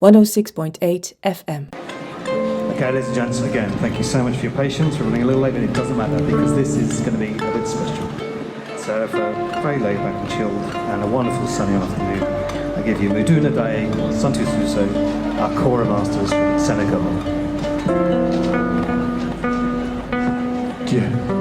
106.8 FM. Okay, ladies and gents, again, thank you so much for your patience. We're running a little late, but it doesn't matter because this is going to be a bit special. So for very laid back and chilled and a wonderful sunny afternoon, I give you Muduna Dae, Santu Suso, our Kora Masters from Senegal. Yeah.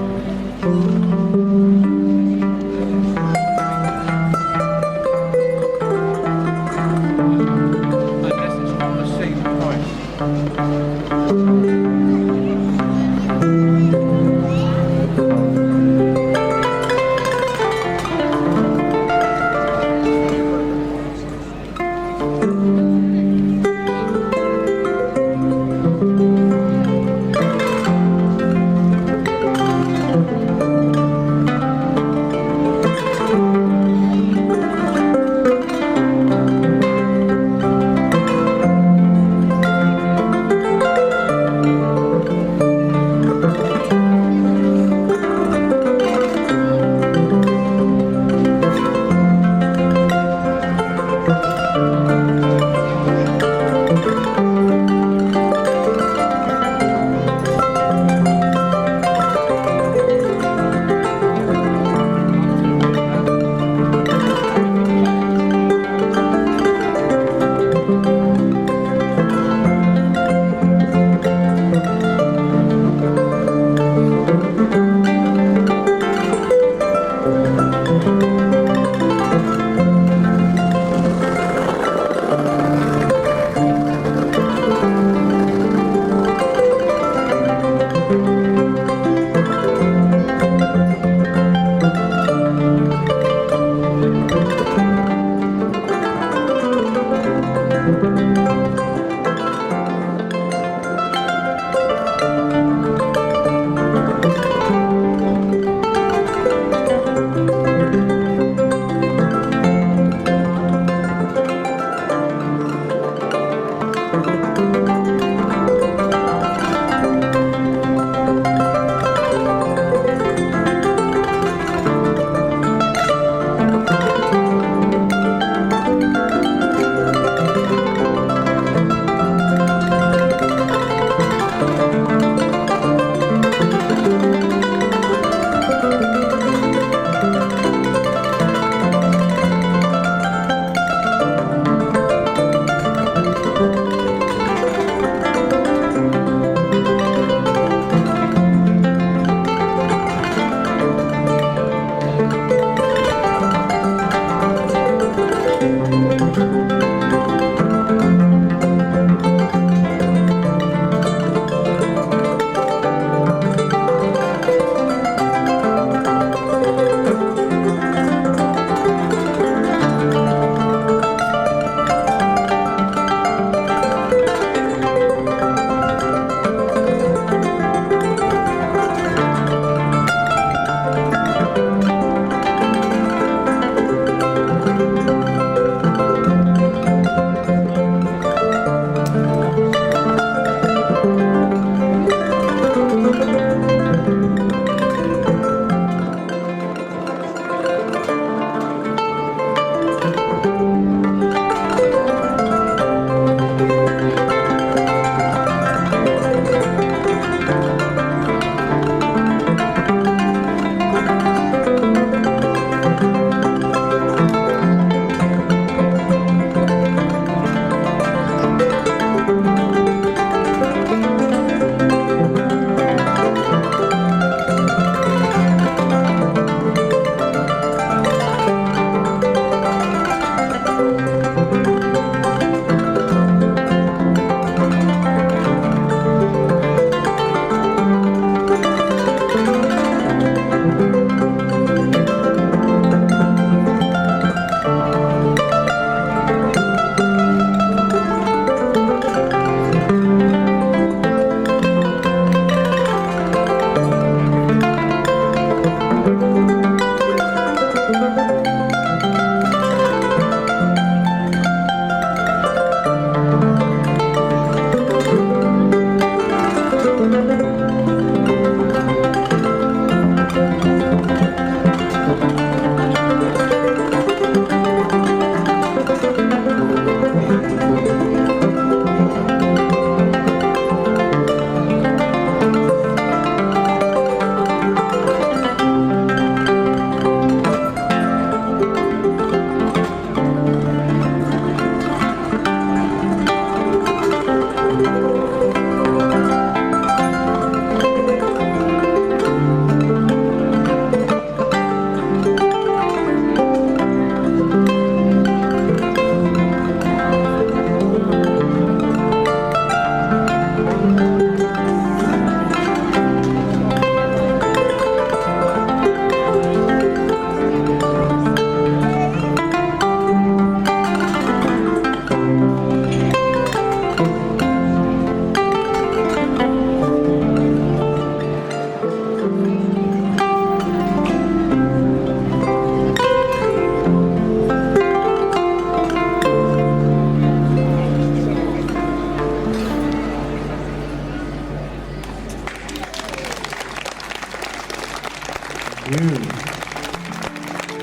you.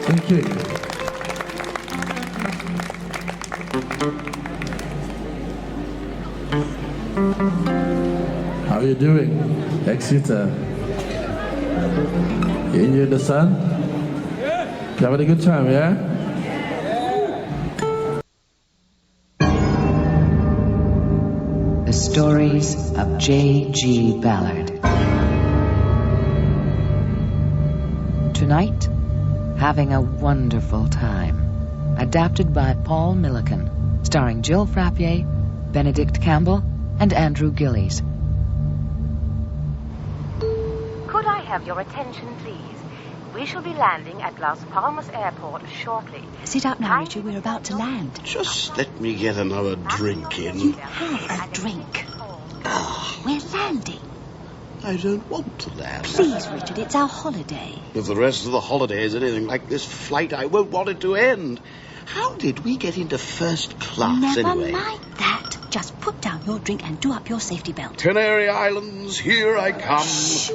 Thank you. How are you doing, Exeter? You enjoying the sun? You having a good time, yeah? The Stories of J.G. Ballard. Tonight, Having a Wonderful Time. Adapted by Paul Milliken. Starring Jill Frappier, Benedict Campbell, and Andrew Gillies. Could I have your attention, please? We shall be landing at Las Palmas Airport shortly. Sit up now, Richard. We're about to land. Just let me get another drink in. Have a drink. We're landing. I don't want to land. Please, Richard, it's our holiday. If the rest of the holiday is anything like this flight, I won't want it to end. How did we get into first class anyway? Never mind that. Just put down your drink and do up your safety belt. Canary Islands, here I come. Shh.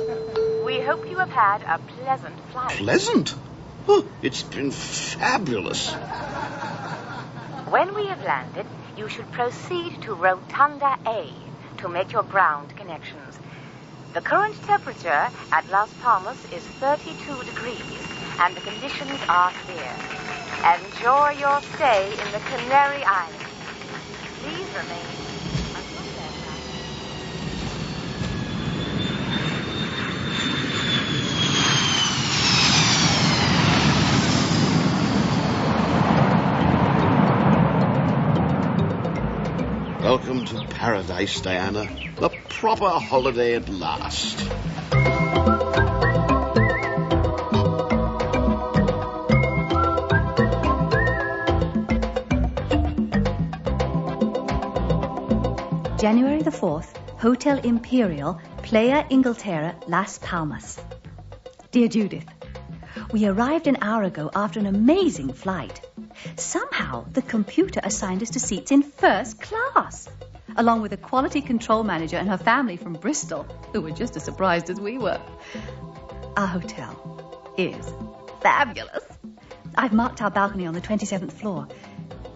We hope you have had a pleasant flight. Pleasant? Oh, it's been fabulous. When we have landed, you should proceed to Rotunda A to make your ground connections. The current temperature at Las Palmas is 32 degrees, and the conditions are clear. Enjoy your stay in the Canary Islands. Please remain until bedtime. Welcome to paradise, Diana. The proper holiday at last. January the 4th, Hotel Imperial, Playa Inglaterra, Las Palmas. Dear Judith, we arrived an hour ago after an amazing flight. Somehow, the computer assigned us to seats in first class, along with a quality control manager and her family from Bristol, who were just as surprised as we were. Our hotel is fabulous. I've marked our balcony on the 27th floor.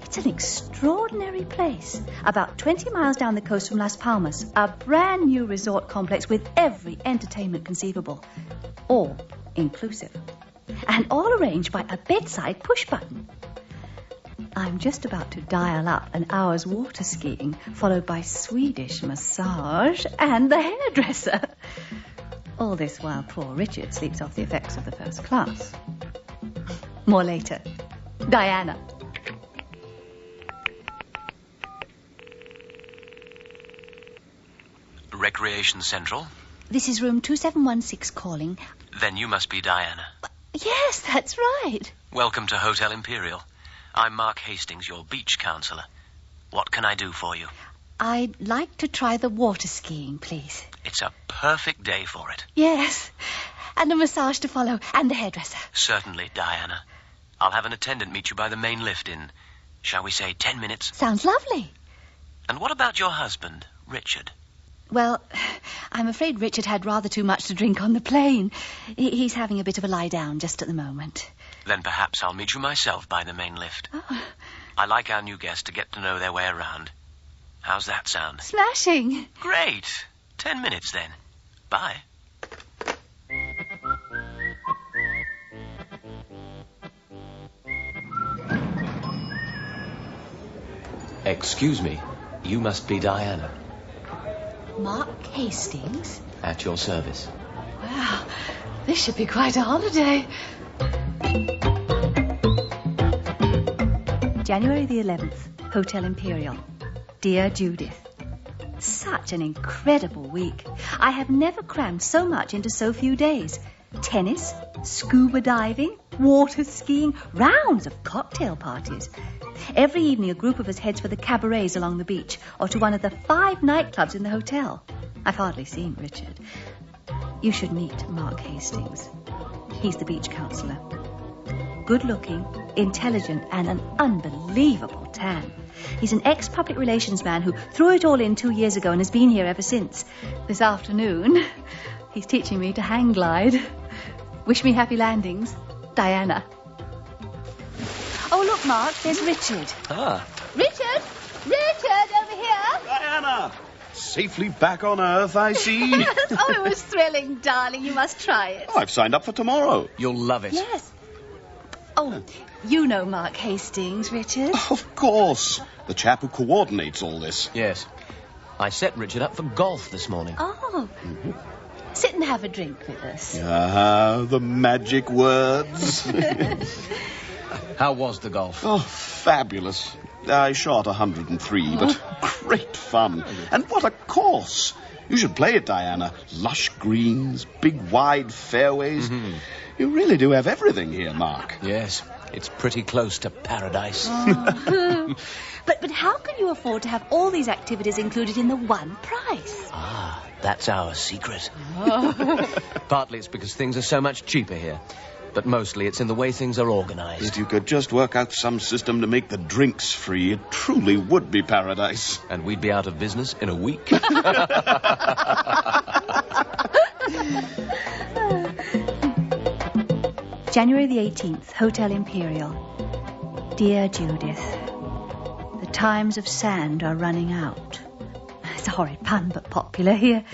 It's an extraordinary place, about 20 miles down the coast from Las Palmas, a brand new resort complex with every entertainment conceivable, all inclusive, and all arranged by a bedside push button. I'm just about to dial up an hour's water skiing, followed by Swedish massage and the hairdresser. All this while poor Richard sleeps off the effects of the first class. More later. Diana. Recreation Central? This is room 2716 calling. Then you must be Diana. Yes, that's right. Welcome to Hotel Imperial. I'm Mark Hastings, your beach counselor. What can I do for you? I'd like to try the water skiing, please. It's a perfect day for it. Yes, and a massage to follow, and the hairdresser. Certainly, Diana. I'll have an attendant meet you by the main lift in, shall we say, 10 minutes? Sounds lovely. And what about your husband, Richard? Well, I'm afraid Richard had rather too much to drink on the plane. He's having a bit of a lie down just at the moment. Then perhaps I'll meet you myself by the main lift. Oh. I like our new guests to get to know their way around. How's that sound? Smashing. Great. 10 minutes then. Bye. Excuse me. You must be Diana. Mark Hastings? At your service. Wow, this should be quite a holiday. January the 11th, Hotel Imperial. Dear Judith, such an incredible week. I have never crammed so much into so few days. Tennis, scuba diving, water skiing, rounds of cocktail parties. Every evening a group of us heads for the cabarets along the beach or to one of the 5 nightclubs in the hotel. I've hardly seen Richard. You should meet Mark Hastings. He's the beach counselor. Good-looking, intelligent, and an unbelievable tan. He's an ex-public relations man who threw it all in 2 years ago and has been here ever since. This afternoon, he's teaching me to hang glide. Wish me happy landings. Diana. Oh, look, Mark, there's Richard. Ah. Richard! Richard, over here! Diana! Safely back on Earth, I see. Oh, it was thrilling, darling. You must try it. Oh, I've signed up for tomorrow. You'll love it. Yes. Oh, you know Mark Hastings, Richard. Of course. The chap who coordinates all this. Yes. I set Richard up for golf this morning. Oh. Sit and have a drink with us. Ah, the magic words. How was the golf? Oh, fabulous. I shot 103, but great fun. And what a course. You should play it, Diana. Lush greens, big wide fairways. You really do have everything here, Mark. Yes, it's pretty close to paradise. But how can you afford to have all these activities included in the one price? Ah, that's our secret. Partly it's because things are so much cheaper here. But mostly it's in the way things are organised. If you could just work out some system to make the drinks free, it truly would be paradise. And we'd be out of business in a week. January the 18th, Hotel Imperial. Dear Judith, the times of sand are running out. It's a horrid pun, but popular here.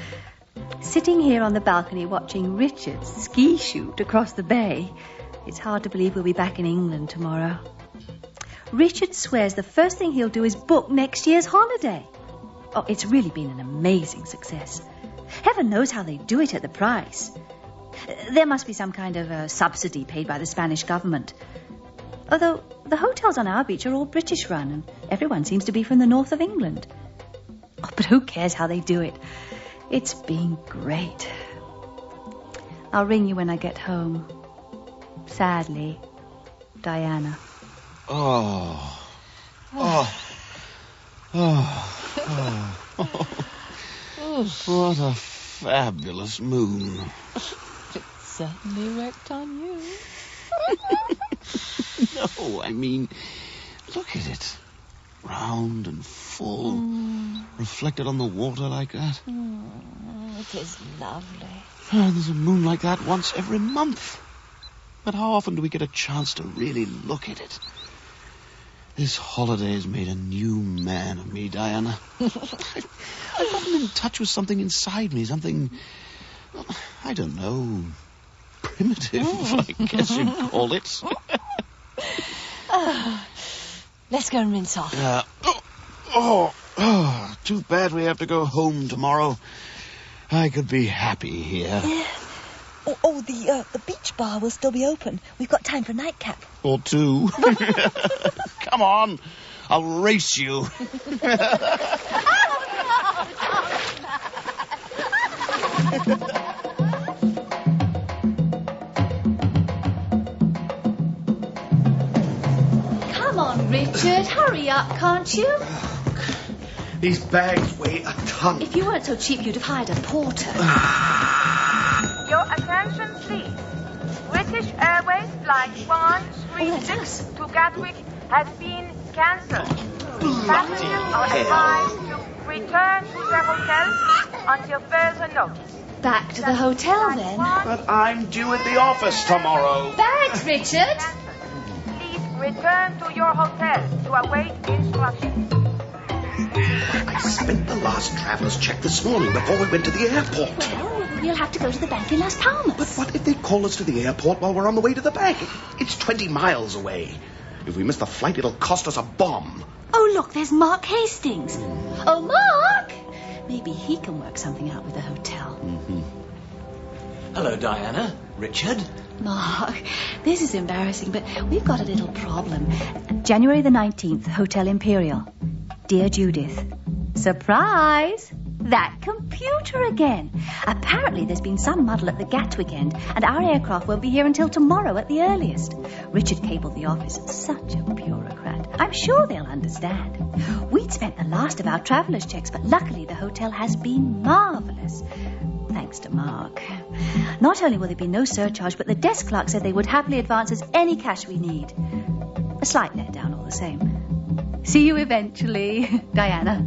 Sitting here on the balcony watching Richard ski shoot across the bay, it's hard to believe we'll be back in England tomorrow. Richard swears the first thing he'll do is book next year's holiday. Oh, it's really been an amazing success. Heaven knows how they do it at the price. There must be some kind of a subsidy paid by the Spanish government. Although the hotels on our beach are all British run and everyone seems to be from the north of England. Oh, but who cares how they do it? It's been great. I'll ring you when I get home. Sadly, Diana. Oh. What a fabulous moon. It certainly worked on you. No, I mean, look at it. Round and full, reflected on the water like that. It is lovely. There's a moon like that once every month. But how often do we get a chance to really look at it? This holiday has made a new man of me, Diana. I've gotten in touch with something inside me, something, well, I don't know, primitive, I guess you'd call it. Let's go and rinse off. Too bad we have to go home tomorrow. I could be happy here. Yeah. The beach bar will still be open. We've got time for a nightcap. Or two. Come on, I'll race you. Come on, Richard. Hurry up, can't you? These bags weigh a ton. If you weren't so cheap, you'd have hired a porter. Your attention, please. British Airways Flight 136 to Gatwick has been cancelled. Passengers are advised to return to their hotels until further notice. Back to the hotel, then. But I'm due at the office tomorrow. Bags, Richard. Please return to your hotel to await instructions. I spent the last traveller's check this morning before we went to the airport. Well, we'll have to go to the bank in Las Palmas. But what if they call us to the airport while we're on the way to the bank? It's 20 miles away. If we miss the flight, it'll cost us a bomb. Oh, look, there's Mark Hastings. Oh, Mark! Maybe he can work something out with the hotel. Hello, Diana. Richard. Mark, this is embarrassing, but we've got a little problem. January the 19th, Hotel Imperial. Dear Judith, surprise! That computer again. Apparently there's been some muddle at the Gatwick end, and our aircraft won't be here until tomorrow at the earliest. Richard cabled the office. Such a bureaucrat. I'm sure they'll understand. We'd spent the last of our travellers' checks, but luckily the hotel has been marvellous. Thanks to Mark. Not only will there be no surcharge, but the desk clerk said they would happily advance us any cash we need. A slight letdown all the same. See you eventually, Diana.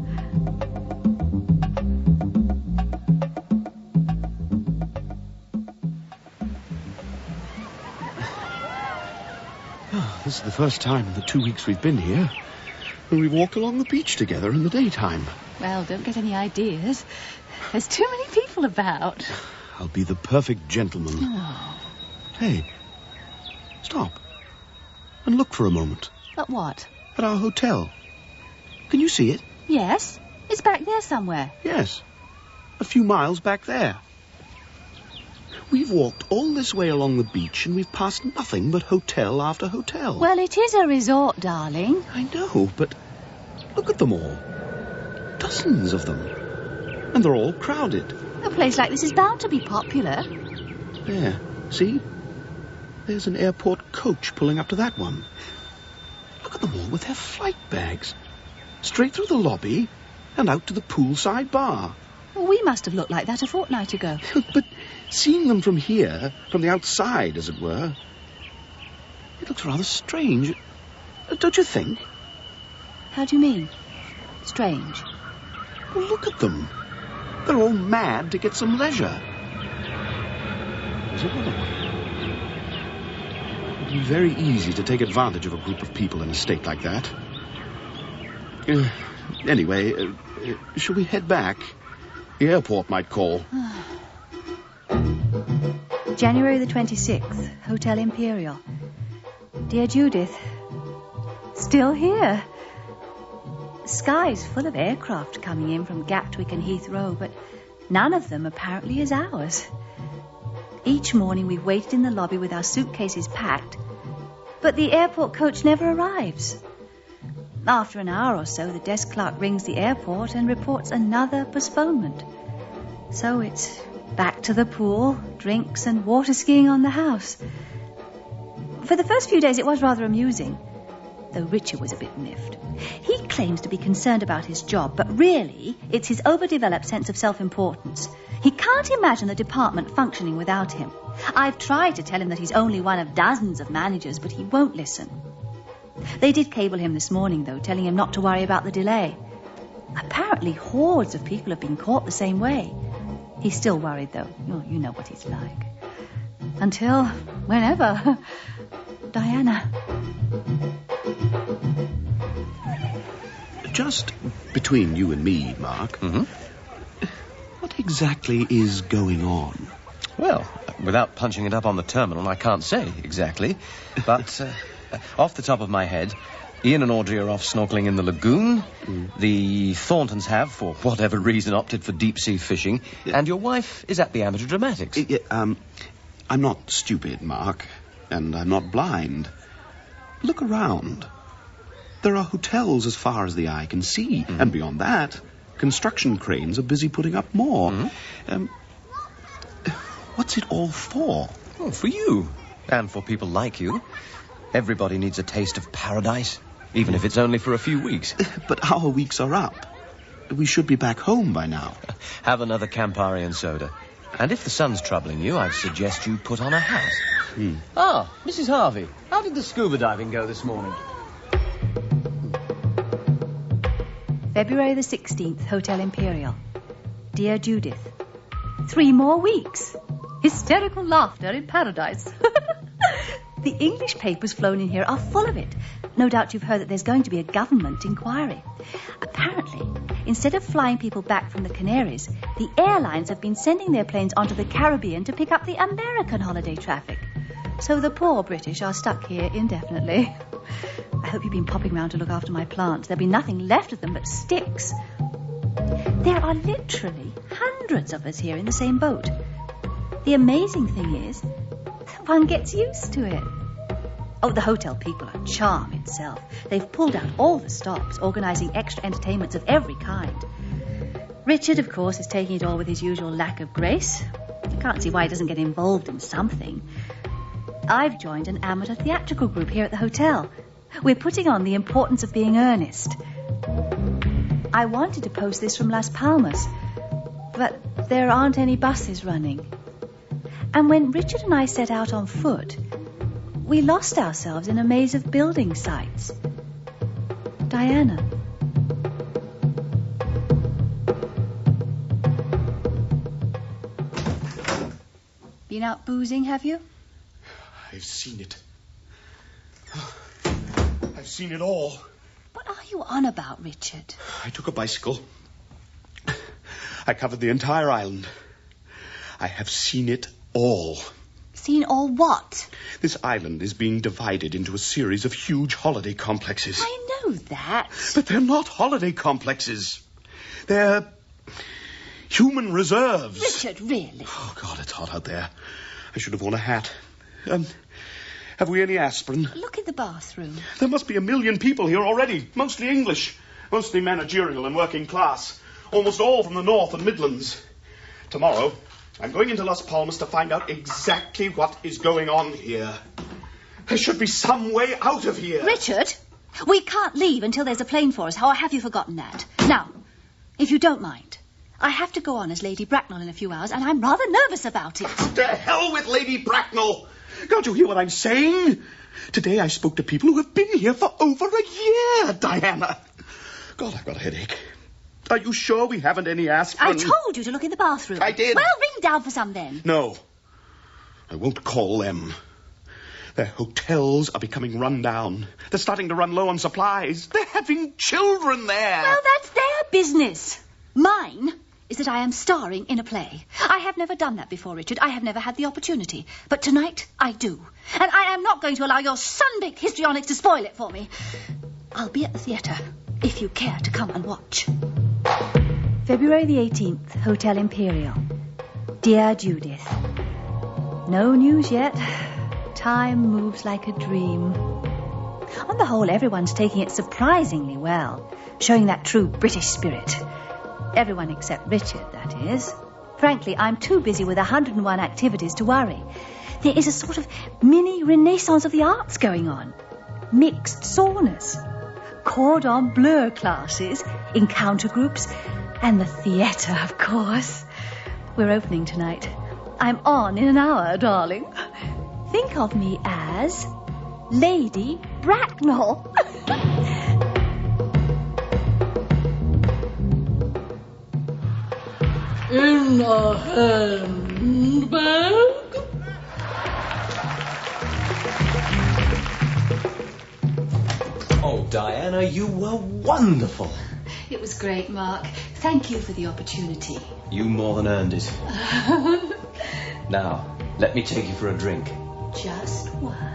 This is the first time in the 2 weeks we've been here when we've walked along the beach together in the daytime. Well, don't get any ideas. There's too many people about. I'll be the perfect gentleman. Oh. Hey, stop and look for a moment. But what? At our hotel. Can you see it? Yes, it's back there somewhere. Yes, a few miles back there. We've walked all this way along the beach and we've passed nothing but hotel after hotel. Well, it is a resort, darling. I know, but look at them all. Dozens of them. And they're all crowded. A place like this is bound to be popular. There, see? There's an airport coach pulling up to that one. Look at them all with their flight bags. Straight through the lobby and out to the poolside bar. Well, we must have looked like that a fortnight ago. But seeing them from here, from the outside, as it were, it looks rather strange. Don't you think? How do you mean? Strange. Well, look at them. They're all mad to get some leisure. There's another one. It would be very easy to take advantage of a group of people in a state like that. Anyway, shall we head back? The airport might call. January the 26th, Hotel Imperial. Dear Judith, still here. Sky's full of aircraft coming in from Gatwick and Heathrow, but none of them apparently is ours. Each morning we've waited in the lobby with our suitcases packed, but the airport coach never arrives. After an hour or so, the desk clerk rings the airport and reports another postponement. So it's back to the pool, drinks and water skiing on the house. For the first few days it was rather amusing, though Richard was a bit miffed. He claims to be concerned about his job, but really it's his overdeveloped sense of self-importance. He can't imagine the department functioning without him. I've tried to tell him that he's only one of dozens of managers, but he won't listen. They did cable him this morning, though, telling him not to worry about the delay. Apparently hordes of people have been caught the same way. He's still worried, though. You know what he's like. Until whenever. Diana. Just between you and me, Mark. Mm-hmm. What exactly is going on? Well, without punching it up on the terminal, I can't say exactly. But off the top of my head, Ian and Audrey are off snorkeling in the lagoon. The Thorntons have, for whatever reason, opted for deep-sea fishing. And your wife is at the Amateur Dramatics. I'm not stupid, Mark, and I'm not blind. Look around. There are hotels as far as the eye can see. Mm-hmm. And beyond that, construction cranes are busy putting up more. Mm-hmm. What's it all for? Oh, for you. And for people like you. Everybody needs a taste of paradise, even if it's only for a few weeks. But our weeks are up. We should be back home by now. Have another Campari and soda. And if the sun's troubling you, I'd suggest you put on a hat. Ah, Mrs. Harvey, how did the scuba diving go this morning? February the 16th, Hotel Imperial. Dear Judith, 3 more weeks. Hysterical laughter in paradise. The English papers flown in here are full of it. No doubt you've heard that there's going to be a government inquiry. Apparently, instead of flying people back from the Canaries, the airlines have been sending their planes onto the Caribbean to pick up the American holiday traffic. So the poor British are stuck here indefinitely. I hope you've been popping round to look after my plants. There'll be nothing left of them but sticks. There are literally hundreds of us here in the same boat. The amazing thing is, one gets used to it. Oh, the hotel people are charm itself. They've pulled out all the stops, organising extra entertainments of every kind. Richard, of course, is taking it all with his usual lack of grace. I can't see why he doesn't get involved in something. I've joined an amateur theatrical group here at the hotel. We're putting on The Importance of Being Earnest. I wanted to post this from Las Palmas, but there aren't any buses running. And when Richard and I set out on foot, we lost ourselves in a maze of building sites. Diana. Been out boozing, have you? I've seen it. have seen it all. What are you on about, Richard? I took a bicycle. I covered the entire island. I have seen it all. Seen all what? This island is being divided into a series of huge holiday complexes. I know that. But they're not holiday complexes. They're human reserves. Richard, really? Oh, God, it's hot out there. I should have worn a hat. Have we any aspirin? Look in the bathroom. There must be 1 million people here already, mostly English, mostly managerial and working class, almost all from the North and Midlands. Tomorrow, I'm going into Las Palmas to find out exactly what is going on here. There should be some way out of here. Richard, we can't leave until there's a plane for us. Or have you forgotten that? Now, if you don't mind, I have to go on as Lady Bracknell in a few hours, and I'm rather nervous about it. To hell with Lady Bracknell! Can't you hear what I'm saying? Today I spoke to people who have been here for over a year, Diana. God, I've got a headache. Are you sure we haven't any aspirin? I told you to look in the bathroom. I did. Well, ring down for some then. No. I won't call them. Their hotels are becoming run down. They're starting to run low on supplies. They're having children there. Well, that's their business. Mine is that I am starring in a play. I have never done that before, Richard. I have never had the opportunity. But tonight, I do. And I am not going to allow your sun-baked histrionics to spoil it for me. I'll be at the theatre, if you care to come and watch. February the 18th, Hotel Imperial. Dear Judith. No news yet. Time moves like a dream. On the whole, everyone's taking it surprisingly well, showing that true British spirit. Everyone except Richard, that is. Frankly, I'm too busy with 101 activities to worry. There is a sort of mini renaissance of the arts going on. Mixed saunas, cordon bleu classes, encounter groups, and the theatre, of course. We're opening tonight. I'm on in an hour, darling. Think of me as Lady Bracknell. In a handbag? Oh, Diana, you were wonderful. It was great, Mark. Thank you for the opportunity. You more than earned it. Now, let me take you for a drink. Just one.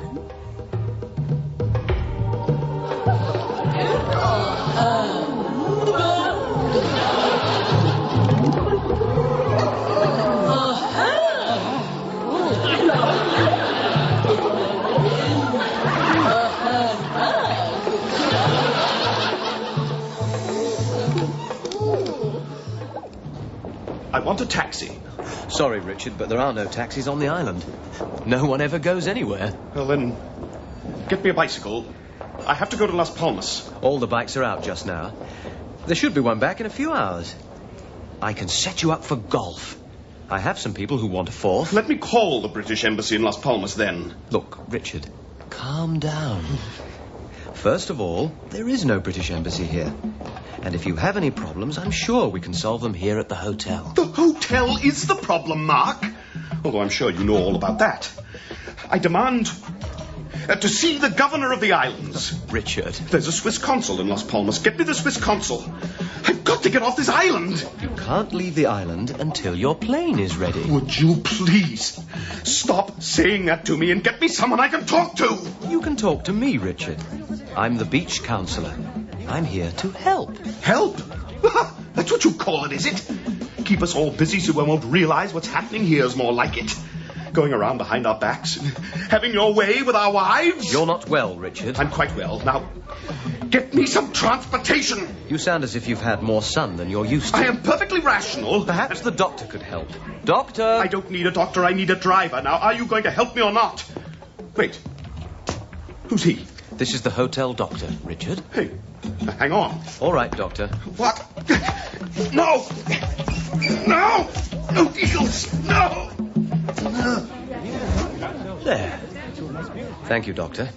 I want a taxi. Sorry, Richard, but there are no taxis on the island. No one ever goes anywhere. Well, then, get me a bicycle. I have to go to Las Palmas. All the bikes are out just now. There should be one back in a few hours. I can set you up for golf. I have some people who want a fourth. Let me call the British Embassy in Las Palmas then. Look, Richard, calm down. First of all, there is no British Embassy here. And if you have any problems, I'm sure we can solve them here at the hotel. The hotel is the problem, Mark. Although I'm sure you know all about that. I demand to see the governor of the islands. Richard. There's a Swiss consul in Las Palmas. Get me the Swiss consul. I've got to get off this island. You can't leave the island until your plane is ready. Would you please stop saying that to me and get me someone I can talk to? You can talk to me, Richard. I'm the beach counselor. I'm here to help. Help? That's what you call it, is it? Keep us all busy so we won't realize what's happening here is more like it. Going around behind our backs and having your way with our wives. You're not well, Richard. I'm quite well. Now, get me some transportation. You sound as if you've had more sun than you're used to. I am perfectly rational. Perhaps the doctor could help. Doctor! I don't need a doctor. I need a driver. Now, are you going to help me or not? Wait. Who's he? This is the hotel doctor, Richard. Hey, hang on. All right, doctor. What? No! No! No deals! No! There. Thank you, doctor.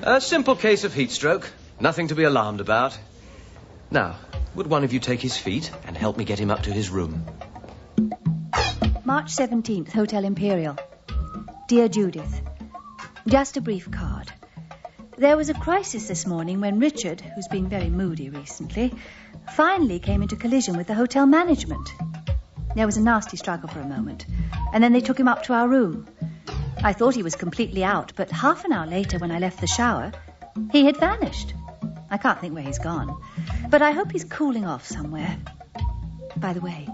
A simple case of heat stroke. Nothing to be alarmed about. Now, would one of you take his feet and help me get him up to his room? March 17th, Hotel Imperial. Dear Judith, just a brief card. There was a crisis this morning when Richard, who's been very moody recently, finally came into collision with the hotel management. There was a nasty struggle for a moment, and then they took him up to our room. I thought he was completely out, but half an hour later when I left the shower, he had vanished. I can't think where he's gone, but I hope he's cooling off somewhere. By the way,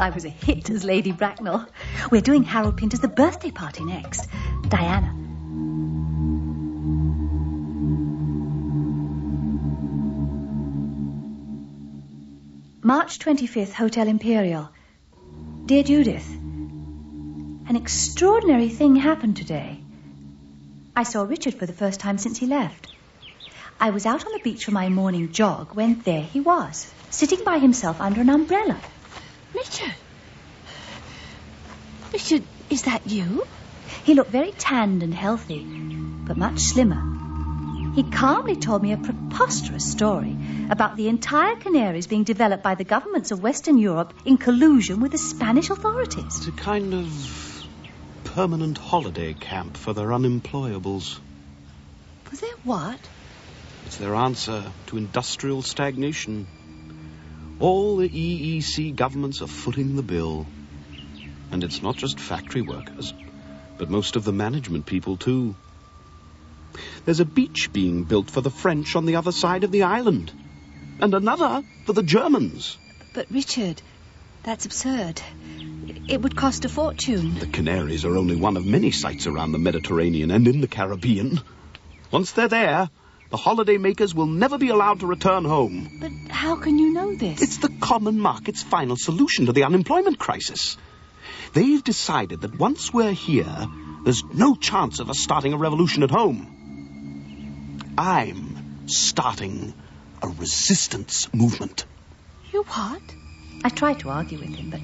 I was a hit as Lady Bracknell. We're doing Harold Pinter's The Birthday Party next. Diana. March 25th, Hotel Imperial. Dear Judith, an extraordinary thing happened today. I saw Richard for the first time since he left. I was out on the beach for my morning jog when there he was, sitting by himself under an umbrella. Richard? Richard, is that you? He looked very tanned and healthy, but much slimmer. He calmly told me a preposterous story about the entire Canaries being developed by the governments of Western Europe in collusion with the Spanish authorities. It's a kind of permanent holiday camp for their unemployables. For their what? It's their answer to industrial stagnation. All the EEC governments are footing the bill. And it's not just factory workers, but most of the management people too. There's a beach being built for the French on the other side of the island, and another for the Germans. But Richard, that's absurd. It would cost a fortune. The Canaries are only one of many sites around the Mediterranean and in the Caribbean. Once they're there, the holiday makers will never be allowed to return home. But how can you know this? It's the common market's final solution to the unemployment crisis. They've decided that once we're here, there's no chance of us starting a revolution at home. I'm starting a resistance movement. You what? I tried to argue with him, but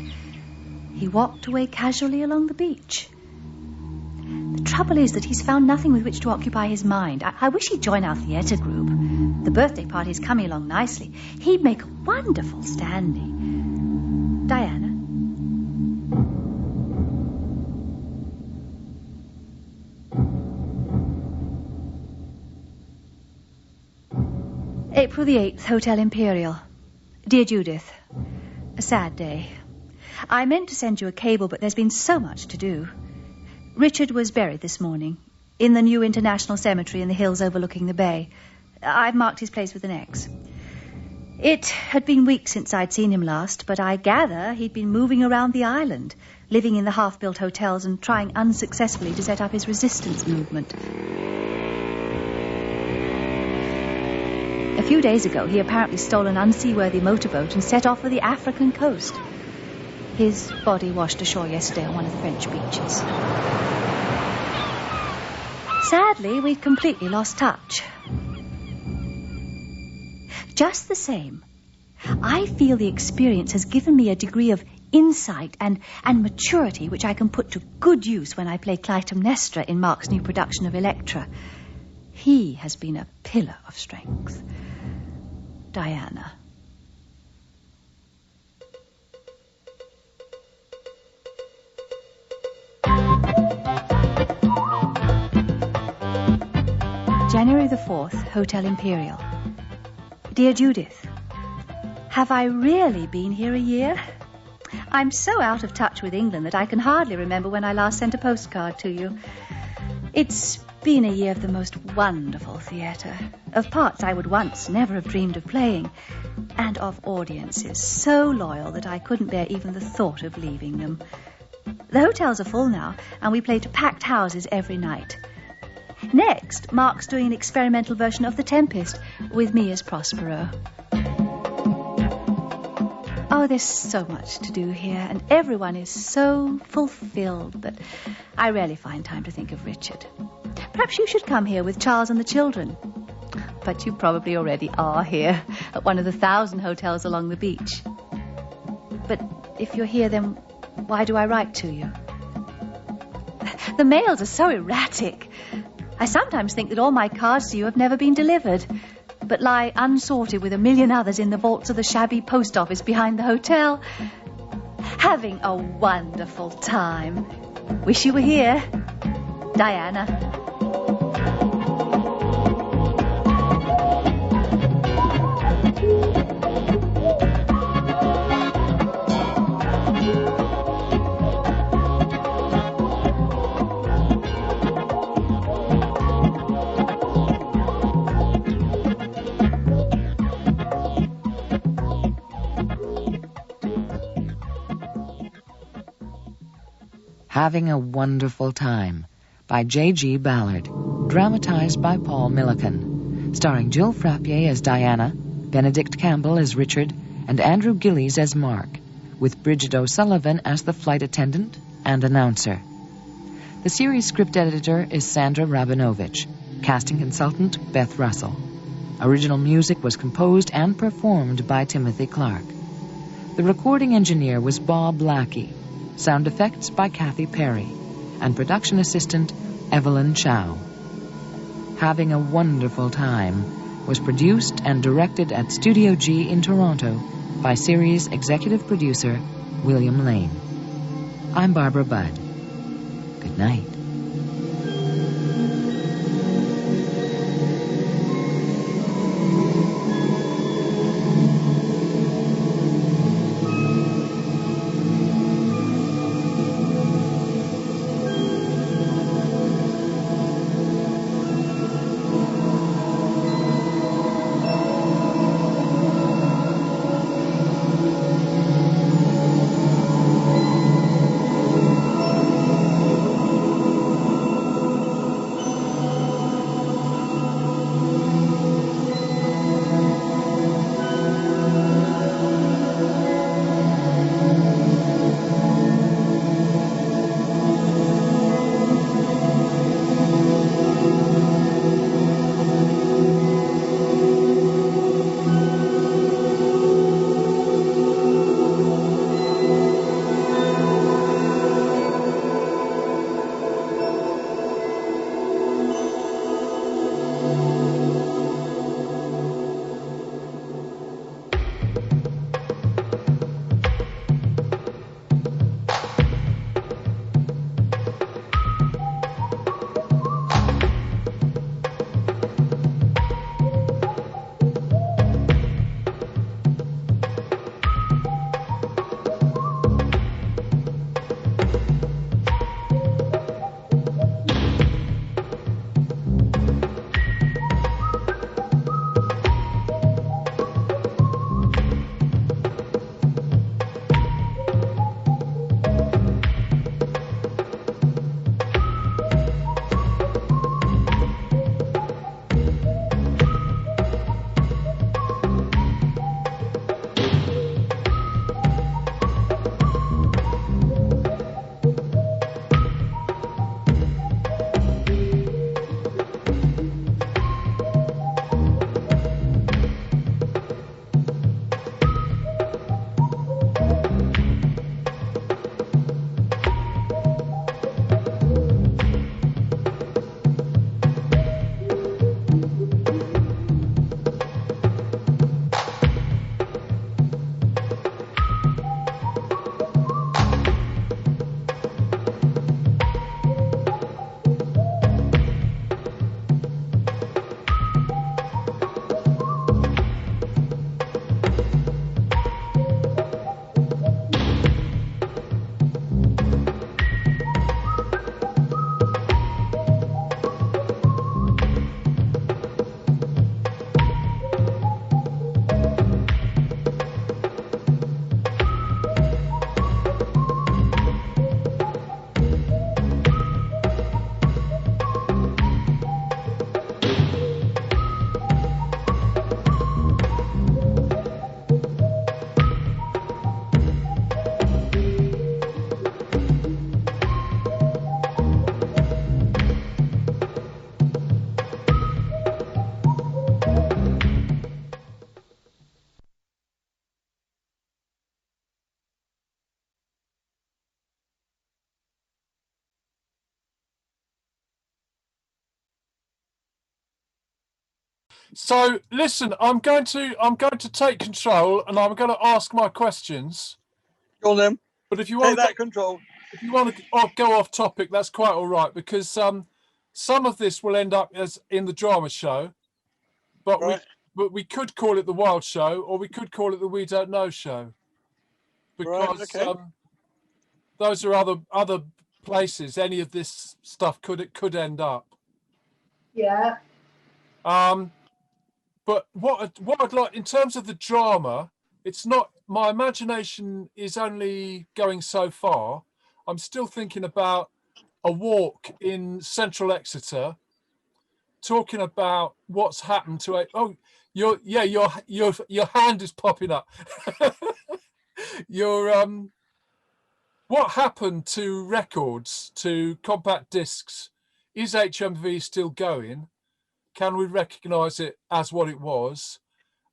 he walked away casually along the beach. The trouble is that he's found nothing with which to occupy his mind. I wish he'd join our theatre group. The birthday party's coming along nicely. He'd make a wonderful standee. Diana? April the 8th, Hotel Imperial. Dear Judith, a sad day. I meant to send you a cable, but there's been so much to do. Richard was buried this morning in the new International Cemetery in the hills overlooking the bay. I've marked his place with an X. It had been weeks since I'd seen him last, but I gather he'd been moving around the island, living in the half-built hotels and trying unsuccessfully to set up his resistance movement. A few days ago, he apparently stole an unseaworthy motorboat and set off for the African coast. His body washed ashore yesterday on one of the French beaches. Sadly, we'd completely lost touch. Just the same, I feel the experience has given me a degree of insight and maturity which I can put to good use when I play Clytemnestra in Mark's new production of Electra. He has been a pillar of strength. Diana. January the 4th, Hotel Imperial. Dear Judith, have I really been here a year? I'm so out of touch with England that I can hardly remember when I last sent a postcard to you. It's been a year of the most wonderful theatre, of parts I would once never have dreamed of playing, and of audiences so loyal that I couldn't bear even the thought of leaving them. The hotels are full now, and we play to packed houses every night. Next, Mark's doing an experimental version of The Tempest, with me as Prospero. Oh, there's so much to do here, and everyone is so fulfilled that I rarely find time to think of Richard. Perhaps you should come here with Charles and the children. But you probably already are here, at one of the 1,000 hotels along the beach. But if you're here, then why do I write to you? The mails are so erratic. I sometimes think that all my cards to you have never been delivered, but lie unsorted with a million others in the vaults of the shabby post office behind the hotel. Having a wonderful time. Wish you were here. Diana. Having a Wonderful Time by J.G. Ballard, dramatized by Paul Millican, starring Jill Frappier as Diana, Benedict Campbell as Richard, and Andrew Gillies as Mark, with Bridget O'Sullivan as the flight attendant and announcer. The series script editor is Sandra Rabinovich, casting consultant Beth Russell. Original music was composed and performed by Timothy Clark. The recording engineer was Bob Lackey, sound effects by Kathy Perry, and production assistant Evelyn Chow. Having a Wonderful Time was produced and directed at Studio G in Toronto by series executive producer William Lane. I'm Barbara Budd. Good night. So listen, I'm going to take control and I'm going to ask my questions. Go on then. But if you Take want that control. if you want to go off topic, that's quite all right, because some of this will end up as in the drama show, but Right. we could call it the Wild Show, or we could call it the We Don't Know Show, because Right, okay. those are other places any of this stuff could end up. Yeah. But what I'd like in terms of the drama, it's not, my imagination is only going so far. I'm still thinking about a walk in central Exeter, talking about what's happened to it. Oh, your hand is popping up. What happened to records, to compact discs? Is HMV still going? Can we recognise it as what it was?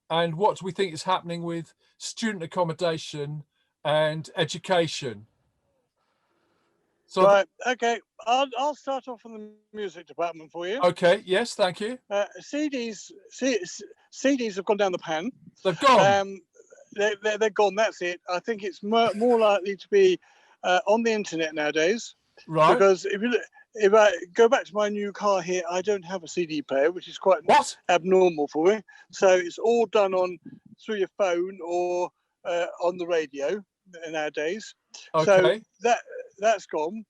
And what do we think is happening with student accommodation and education? So, right, okay. I'll start off in the music department for you. Okay, yes, thank you. CDs have gone down the pan. They've gone. They're gone. That's it. I think it's more likely to be on the internet nowadays. Right. Because if I go back to my new car here, I don't have a CD player, which is quite abnormal for me. So it's all done through your phone or on the radio nowadays. Okay. So that's gone.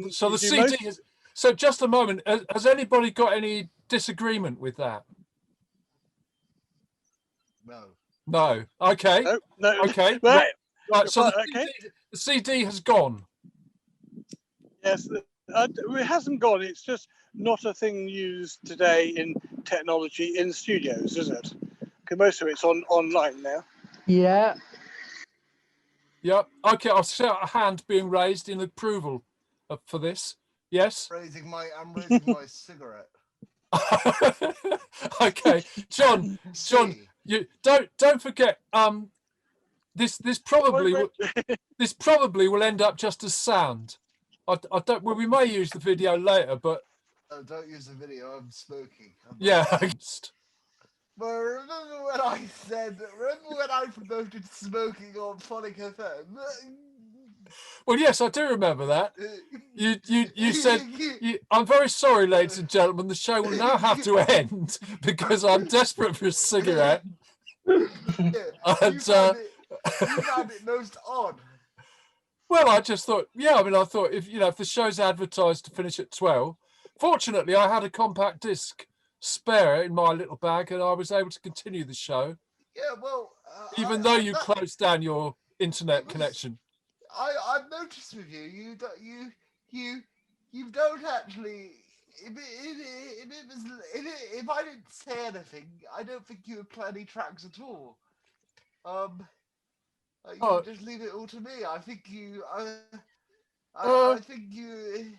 So the CD is. So just a moment. Has anybody got any disagreement with that? No. No. Okay. No. Okay. Right. Right. So the CD has gone. Yes. It hasn't gone. It's just not a thing used today in technology in studios, is it? Because most of it's online now. Yeah. Yep. Okay. I'll see a hand being raised in approval for this. Yes. I'm raising my cigarette. Okay, John, you don't forget. This probably will end up just as sound. I don't. Well, we may use the video later, but don't use the video. I'm smoking. Yeah. But remember when I promoted smoking on Phonic FM? Well, yes, I do remember that. You said, I'm very sorry, ladies and gentlemen, the show will now have to end because I'm desperate for a cigarette. You found it most odd. Well, I just thought, I thought if the show's advertised to finish at 12, fortunately I had a compact disc spare in my little bag and I was able to continue the show. Yeah, well, even though you closed down your internet connection. I've noticed with you, you don't actually. If I didn't say anything, I don't think you would play any tracks at all. You just leave it all to me. I think you. I think you.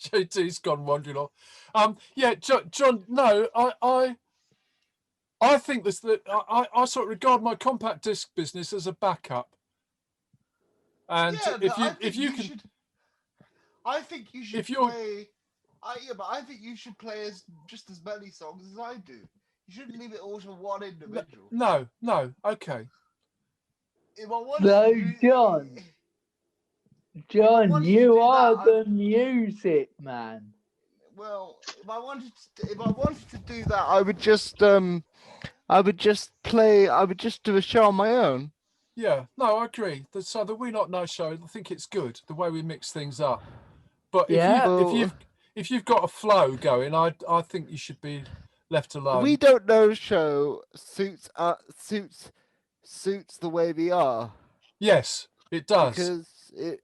JT's gone wandering off. Yeah, John. No, I think this that I sort of regard my compact disc business as a backup. And if you can, I think you should play. But I think you should play just as many songs as I do. You shouldn't leave it all to one individual. No, okay. No, John, you are the music man. Well, if I wanted to do that, I would just do a show on my own. Yeah, no, I agree. So the We Not Know show, I think it's good the way we mix things up. But if you've got a flow going, I think you should be left alone. We Don't Know show suits the way we are. Yes, it does. Because it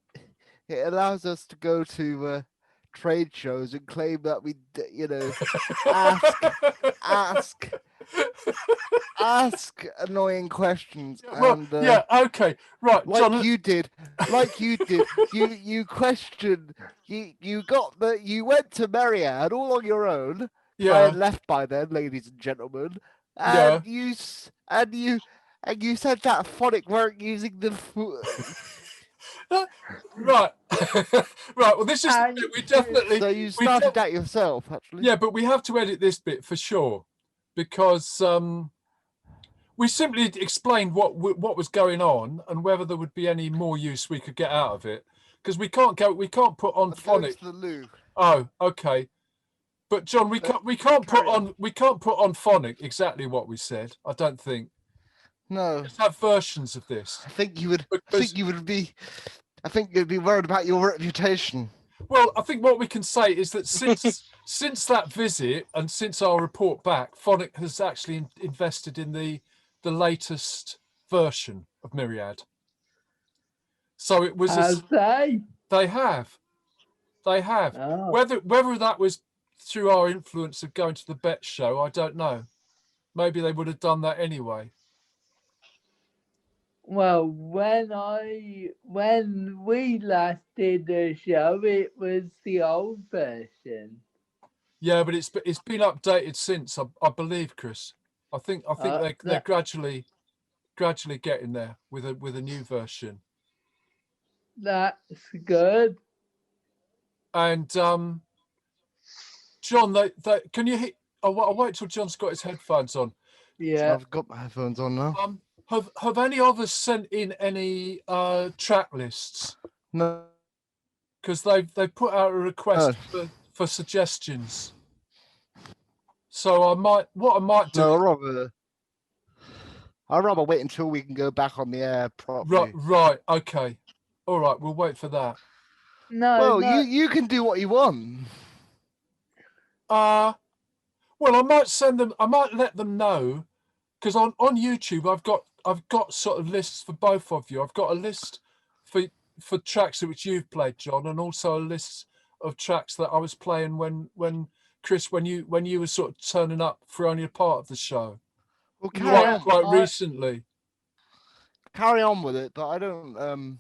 allows us to go to trade shows and claim that we, ask annoying questions. Well, okay, right, like John. You did. You questioned. You went to Myriad all on your own. Yeah. I had left by then, ladies and gentlemen. And you said that Phonic weren't using the. Right. Right. Well, this is the bit we definitely. So you started that yourself, actually. Yeah, but we have to edit this bit for sure, because we simply explained what was going on and whether there would be any more use we could get out of it, because we can't put on Phonic. The loo. Oh, okay. But John, we can't put on Phonic exactly what we said. I don't think. No. Let's have versions of this. I think you would. I think you'd be worried about your reputation. Well, I think what we can say is that since that visit and since our report back, Phonic has actually invested in the latest version of Myriad. So it was. They have. Oh. Whether that was through our influence of going to the Bet show, I don't know. Maybe they would have done that anyway. Well, when we last did the show, it was the old version. Yeah, but it's been updated since, I believe, Chris. I think they're gradually getting there with a new version. That's good. And John, they can you hit? I'll wait till John's got his headphones on. Yeah, I've got my headphones on now. Have any of us sent in any track lists? No, because they put out a request for suggestions. So I might do. No, I'd rather wait until we can go back on the air properly. Right. Okay. All right. We'll wait for that. No. You can do what you want. Well, I might send them. I might let them know, because on YouTube I've got sort of lists for both of you. I've got a list for tracks which you've played, John, and also a list of tracks that I was playing when Chris, when you were sort of turning up for only a part of the show. Well, quite recently. Carry on with it, but I don't.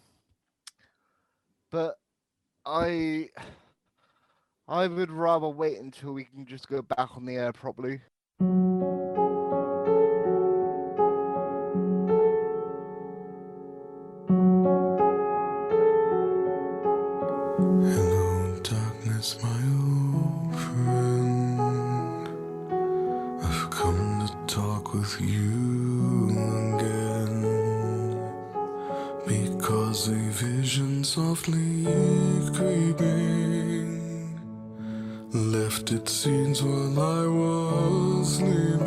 But I would rather wait until we can just go back on the air properly. Hello, darkness, my old friend. I've come to talk with you again, because a vision softly creeping left its scenes while I was sleeping,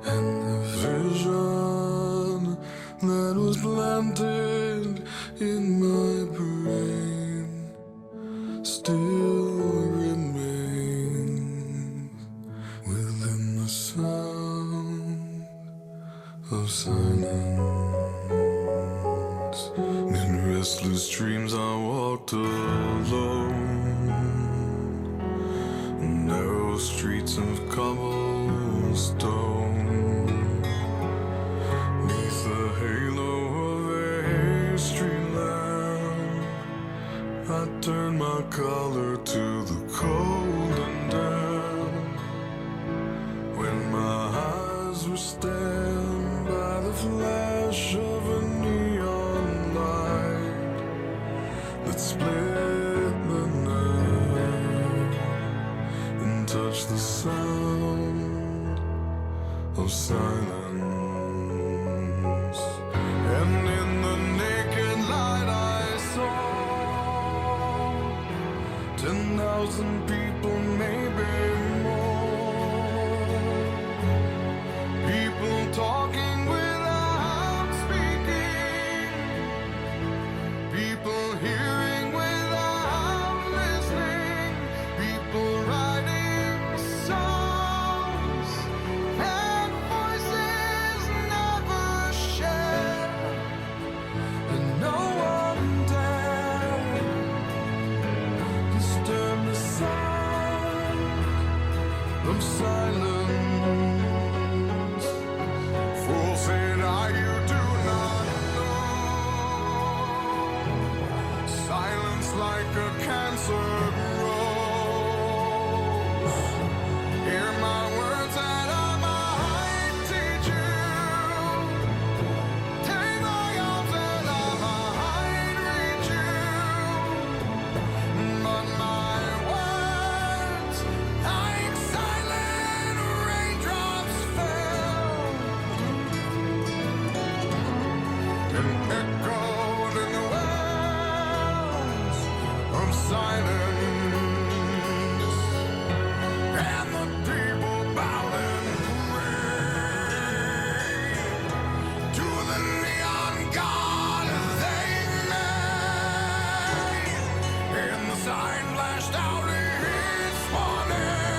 and the vision that was planted in my brain still remains within the sound of silence. In restless dreams I walked alone, narrow streets of cobblestone, neath the halo of a street lamp. I turned my collar to the cold and damp, when my eyes were stabbed by the flash of a neon light that split the night and touched the sound of silence. And in the naked light I saw 10,000 people, maybe more. People talking without speaking. People hearing without listening. People writing songs and voices never shared. And no one dared disturb the sound of silence. Fool said I, you do not know. Silence like a cancer grows. Hear my words that I might teach you. Take my arms that I might reach you. But my words, like silent raindrops, fell and echoed in the wells of silence. And the people bowed and prayed to the neon god they made. And the sign flashed out its warning,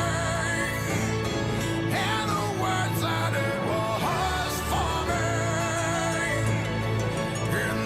and the words that it was forming in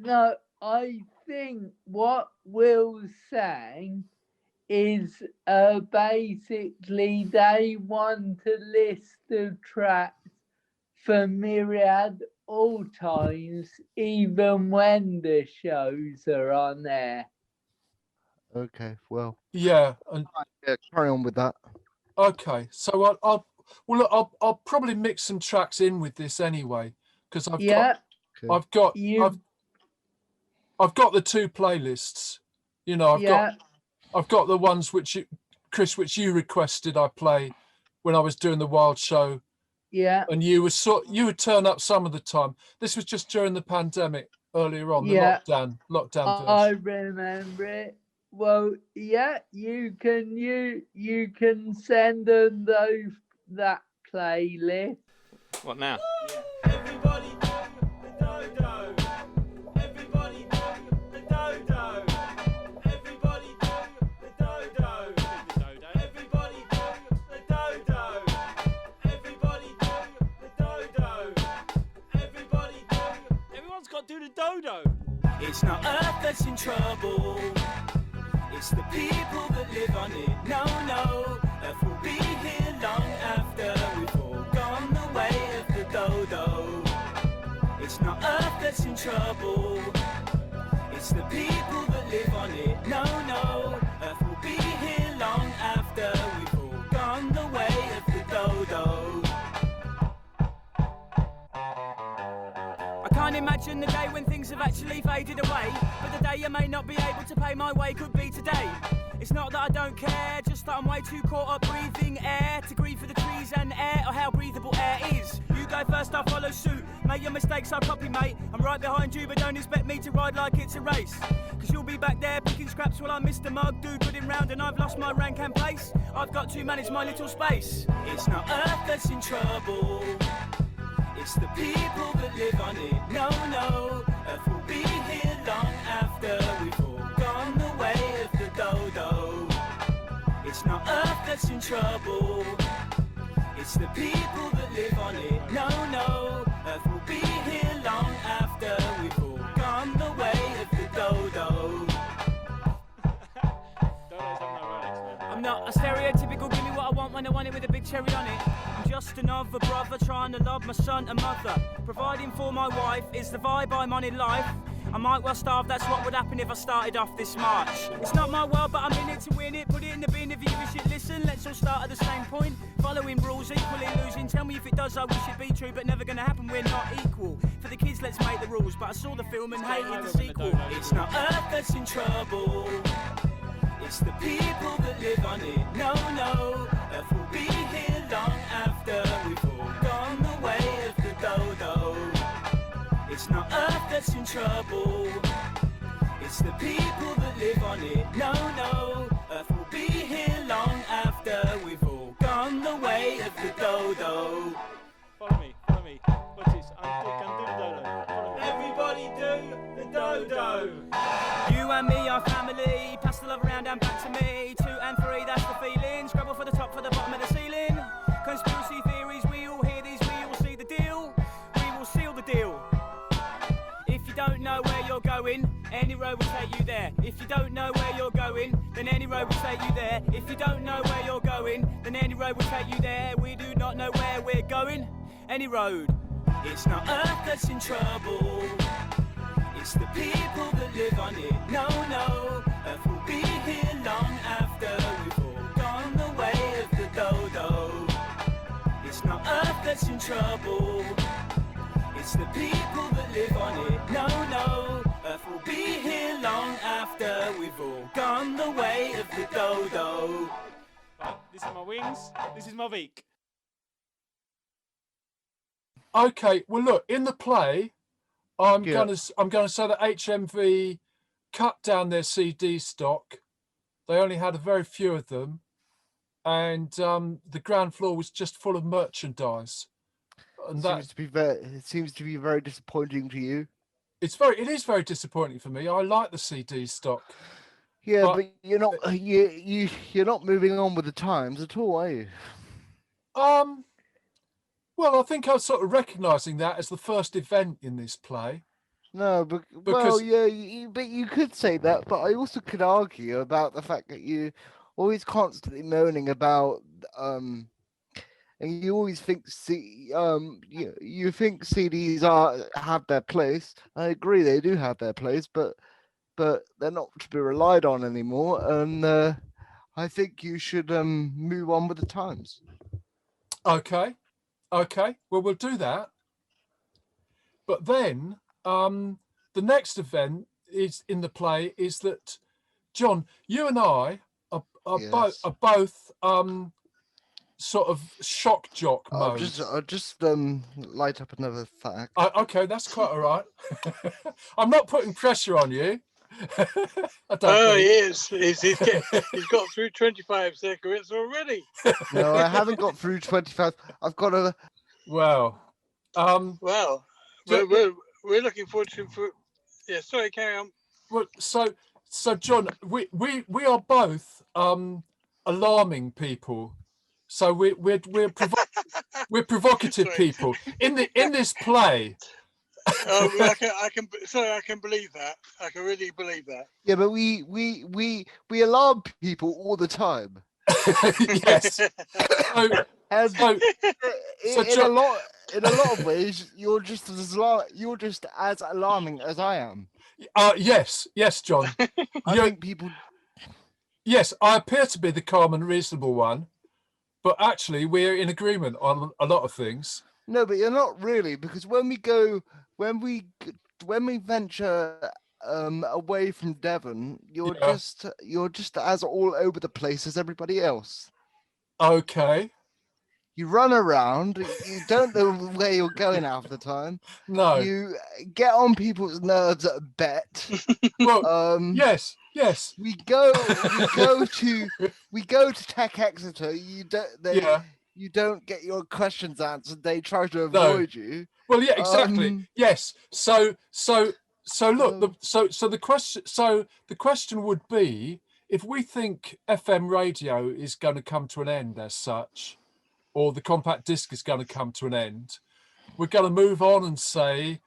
no, I think what Will sang is basically they want a list of tracks for Myriad all times, even when the shows are on there. Okay, well. Yeah, and yeah, carry on with that. okay, so I'll probably mix some tracks in with this anyway, because I've got the two playlists. You know, I've got the ones which which you requested I play when I was doing the Wild show. Yeah. And you would turn up some of the time. This was just during the pandemic earlier on, the lockdown version. I remember it. Well, yeah, you can send them that playlist. What now? Everybody do the dodo. Everybody do the dodo. Everybody do the dodo. Everybody do the dodo. Everybody do the dodo. Everybody do. Everyone's got to do the dodo. It's not Earth that's in trouble. It's the people that live on it. No, no. Earth will be here long after we've all gone the way of the dodo. It's not Earth that's in trouble. It's the people that live on it. No, no. Earth will be here long after we've all gone the way of the dodo. I can't imagine the day when things have actually faded away. But the day you may not be able to pay my way could be today. It's not that I don't care, just that I'm way too caught up breathing air to grieve for the trees and air or how breathable air is. You go first, I'll follow suit. Make your mistakes, I'll copy, mate. I'm right behind you, but don't expect me to ride like it's a race. Cause you'll be back there picking scraps while I miss the mug, do good in round and I've lost my rank and place. I've got to manage my little space. It's not Earth that's in trouble. It's the people that live on it. No, no. Earth will be here long after we've all gone the way of the dodo. It's not Earth that's in trouble. It's the people that live on it. No, no. Earth will be here long after we've all gone the way of the dodo. I'm not a stereotypical give me what I want when I want it with a big cherry on it. I'm just another brother trying to love my son and mother. Providing for my wife is the vibe I'm on in life. I might well starve, that's what would happen if I started off this march. It's not my world, but I'm in it to win it. Put it in the bin if you give a shit. Listen, let's all start at the same point. Following rules, equally losing. Tell me if it does, I wish it be true, but never gonna happen, we're not equal. For the kids, let's make the rules, but I saw the film and hated the sequel. It's not Earth that's in trouble. It's the people that live on it. No, no. Earth will be here long after we've all gone the way of the dodo. It's not Earth that's in trouble. It's the people that live on it. No, no. Earth will be here long after we've all gone the way of the dodo. Follow me. Watch this, I can do the dodo. Everybody do the dodo. You and me are family, pass the love around and back to me. 2 and 3, that's the feeling. Scrabble for the top, for the bottom of the ceiling. Conspiracy theories, we all hear these, we all see the deal. We will seal the deal. If you don't know where you're going, any road will take you there. If you don't know where you're going, then any road will take you there. If you don't know where you're going, then any road will take you there. We do not know where we're going, any road. It's not Earth that's in trouble. It's the people that live on it. No, no. Earth will be here long after we've all gone the way of the dodo. It's not Earth that's in trouble. It's the people that live on it. No, no. Earth will be here long after we've all gone the way of the dodo. Right, this is my wings, this is my beak. Okay, well look, in the play, I'm gonna say that HMV cut down their CD stock. They only had a very few of them, and the ground floor was just full of merchandise. And it seems to be very disappointing to you. It is very disappointing for me. I like the CD stock. Yeah, but you're not you're not moving on with the times at all, are you? Well, I think I was sort of recognising that as the first event in this play. No, but Because- well, yeah, but you could say that. But I also could argue about the fact that you always constantly moaning about and you always think you think CDs have their place. I agree, they do have their place, but they're not to be relied on anymore. And I think you should move on with the times. Okay, well, we'll do that. But then the next event is in the play is that, John, you and I are Yes. both sort of shock jock mode. I'll just light up another fact. Okay, that's quite all right. I'm not putting pressure on you. I don't Oh, think. he is. He's got through 25 cigarettes already. No, I haven't got through 25. I've got a. Well, well, we're looking forward to. Yeah, sorry, carry on. Well, so John, we are both alarming people. So we're provocative people in this play. I can believe that. I can really believe that. Yeah, but we alarm people all the time. Yes. In a lot of ways, you're just as alarming as I am. Yes, John. I think people. Yes, I appear to be the calm and reasonable one, but actually we're in agreement on a lot of things. No, but you're not really, because when we venture away from Devon, you're just as all over the place as everybody else. Okay. You run around. You don't know where you're going half the time. No. You get on people's nerves at a bet. Well, yes. We go to Tech Exeter. You don't get your questions answered. They try to avoid you. Well, yeah, exactly. Yes. So look. So the question would be, if we think FM radio is going to come to an end as such, or the compact disc is going to come to an end, we're going to move on and say,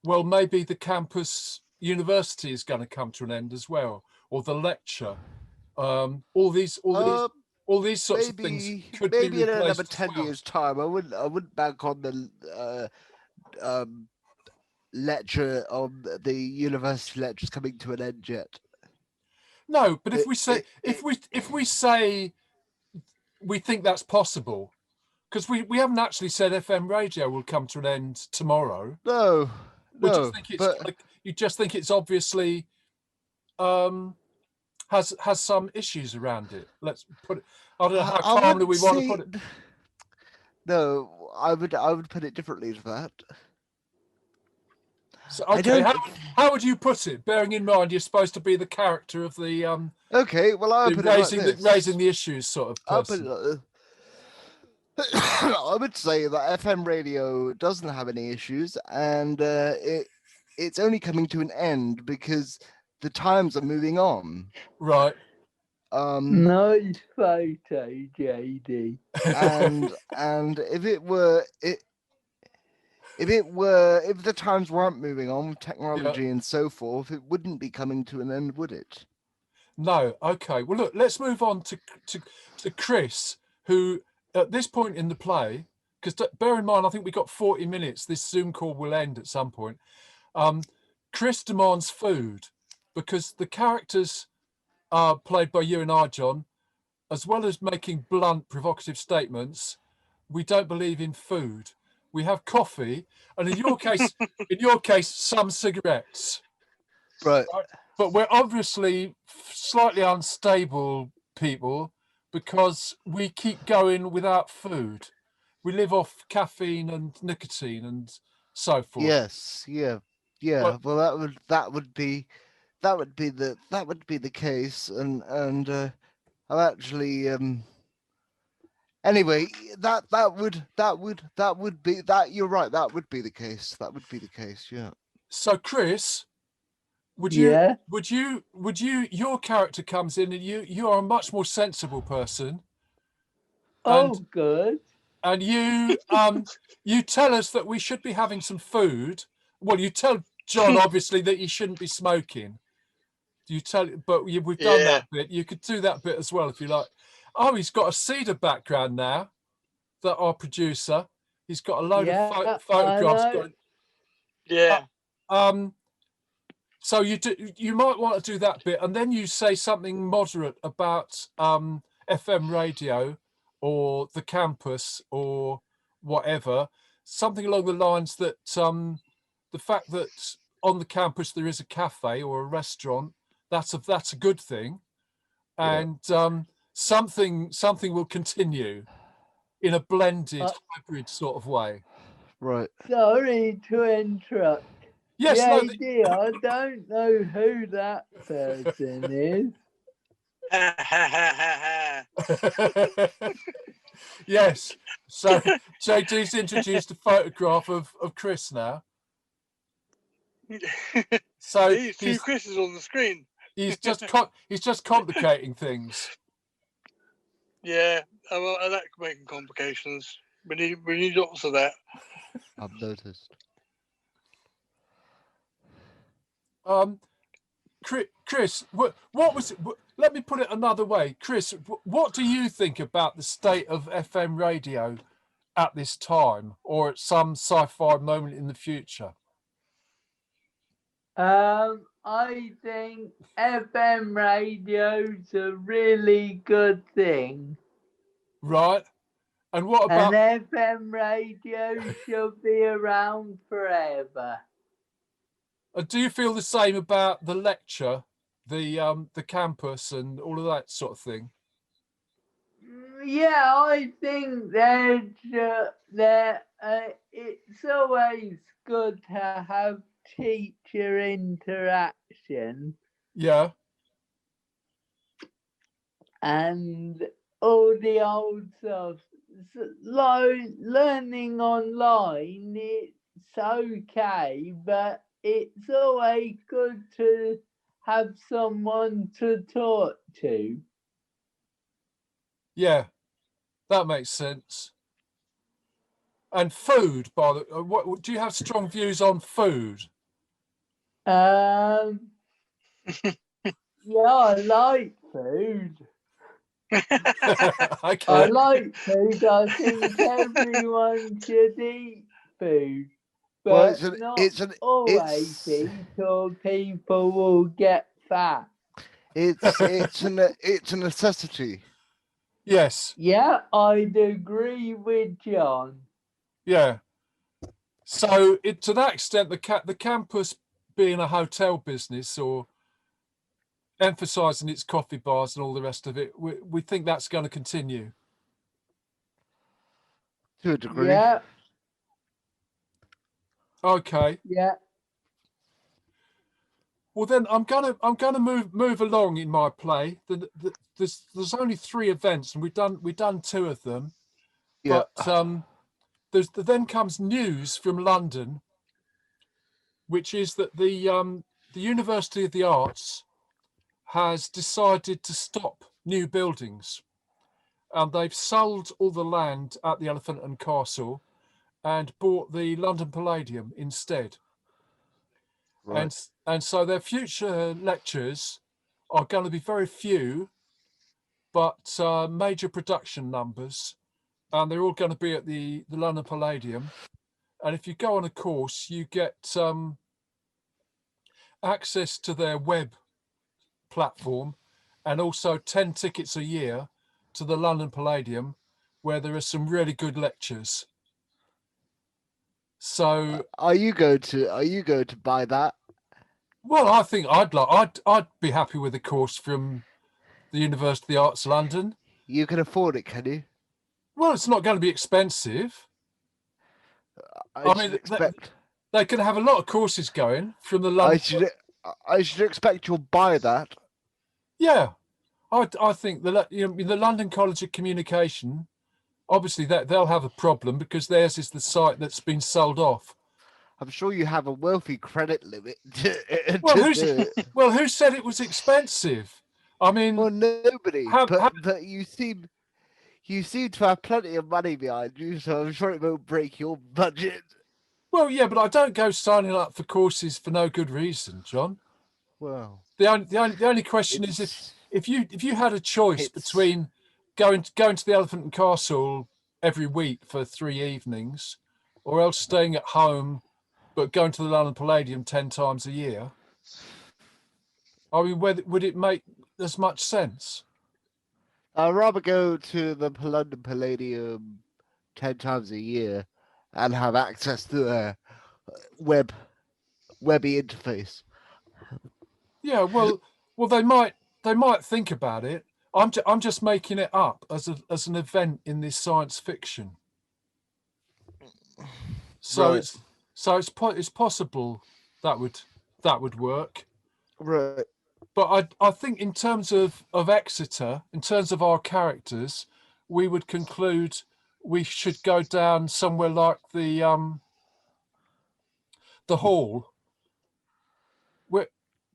well, maybe the campus university is going to come to an end as well, or the lecture. All these sorts of things could be replaced. Maybe in another 10 years' time, I wouldn't bank on the lecture on the university lectures coming to an end yet. No, but if we say we think that's possible, because we haven't actually said FM radio will come to an end tomorrow. No. You just think it's obviously has some issues around it. Let's put it. I don't know how calmly we want to put it. No, I would put it differently to that. So, okay, how would you put it? Bearing in mind you're supposed to be the character of the Okay, well, I'll put it like this. Raising the issues sort of person. I would say that FM radio doesn't have any issues, and it's only coming to an end because the times are moving on. Right. Nice photo, JD. And if the times weren't moving on with technology and so forth, it wouldn't be coming to an end, would it? No. Okay. Well, look. Let's move on to Chris, who at this point in the play, because bear in mind, I think we got 40 minutes. This Zoom call will end at some point. Chris demands food because the characters are played by you and I, John, as well as making blunt, provocative statements. We don't believe in food. We have coffee, and in your case, some cigarettes. Right. But we're obviously slightly unstable people because we keep going without food. We live off caffeine and nicotine and so forth. Yes. Yeah. Well, that would be the case, and I'm actually anyway, that would be you're right, that would be the case. Yeah. So Chris, your character comes in and you are a much more sensible person. Good. And you you tell us that we should be having some food. Well, you tell John, obviously, that you shouldn't be smoking. You tell, but we've done that bit. You could do that bit as well if you like. Oh, he's got a cedar background now. That our producer, he's got a load of photographs. Yeah. So you might want to do that bit, and then you say something moderate about FM radio or the campus or whatever, something along the lines that the fact that on the campus there is a cafe or a restaurant, that's a good thing, and something will continue in a blended hybrid sort of way. Right. Sorry to interrupt. Yes, the no, idea, I don't know who that person is. Yes. So JD's introduced a photograph of Chris now. So He's two Chris's on the screen. He's just complicating things. Yeah, well, I like making complications. We need lots of that. I've noticed. Chris, what was it? Let me put it another way. Chris, what do you think about the state of FM radio at this time, or at some sci-fi moment in the future? I think FM radio's a really good thing. Right. And what about... And FM radio should be around forever. Do you feel the same about the lecture, the campus and all of that sort of thing? Yeah, I think it's always good to have teacher interaction. Yeah. And all the old stuff. Learning online, it's okay, but it's always good to have someone to talk to. Yeah, that makes sense. And food, by the what do you have strong views on food? Yeah, I like food. Okay. I like food. I think everyone should eat food. But not always eat, or people will get fat. It's a necessity. Yes. Yeah, I'd agree with John. Yeah. So to that extent, the campus being a hotel business or emphasising its coffee bars and all the rest of it, we think that's going to continue. To a degree. Yeah. Okay. Yeah. Well, then I'm gonna move along in my play. There's only 3 events, and we've done 2 of them. Yeah. But then comes news from London, which is that the University of the Arts has decided to stop new buildings, and they've sold all the land at the Elephant and Castle and bought the London Palladium instead. Right. And so their future lectures are going to be very few, but major production numbers, and they're all going to be at the London Palladium. And if you go on a course, you get access to their web platform, and also 10 tickets a year to the London Palladium, where there are some really good lectures. So are you going to buy that? Well, I think I'd be happy with a course from the University of the Arts London. You can afford it, can you? Well, it's not going to be expensive. I mean, they can have a lot of courses going from the London. I should expect you'll buy that. Yeah, I think the London College of Communication, obviously they'll have a problem because theirs is the site that's been sold off. I'm sure you have a wealthy credit limit. Well, who said it was expensive? I mean, well, nobody. But you seem to have plenty of money behind you, so I'm sure it won't break your budget. Well, yeah, but I don't go signing up for courses for no good reason, John. Well, the only question is if you had a choice between going to the Elephant and Castle every week for 3 evenings, or else staying at home but going to the London Palladium 10 times a year. I mean, would it make as much sense? I'd rather go to the London Palladium 10 times a year and have access to their webby interface. Yeah, well, they might think about it. I'm just making it up as an event in this science fiction. So Right. it's possible that would work. Right. But I think in terms of Exeter, in terms of our characters, we would conclude we should go down somewhere like the hall.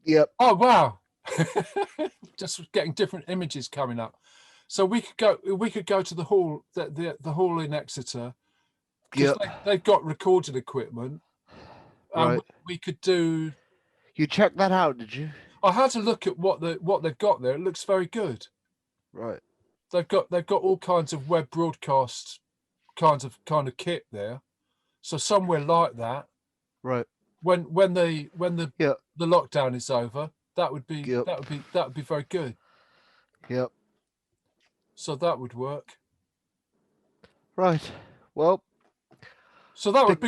Yep. Oh wow! Just getting different images coming up. So we could go to the hall, the hall in Exeter, because they've got recording equipment. Right. We could do. You checked that out, did you? I had to look at what they've got there. It looks very good. Right. They've got all kinds of web broadcast kind of kit there. So somewhere like that. Right. When the lockdown is over, that would be very good. Yep. So that would work. Right. Well. So that would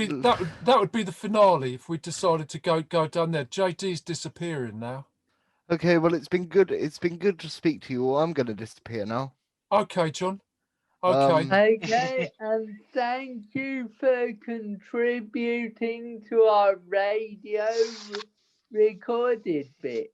be the finale if we decided to go down there. JD's disappearing now. Okay, well it's been good. It's been good to speak to you all. I'm gonna disappear now. Okay, John. Okay. Okay, and thank you for contributing to our radio recorded bit.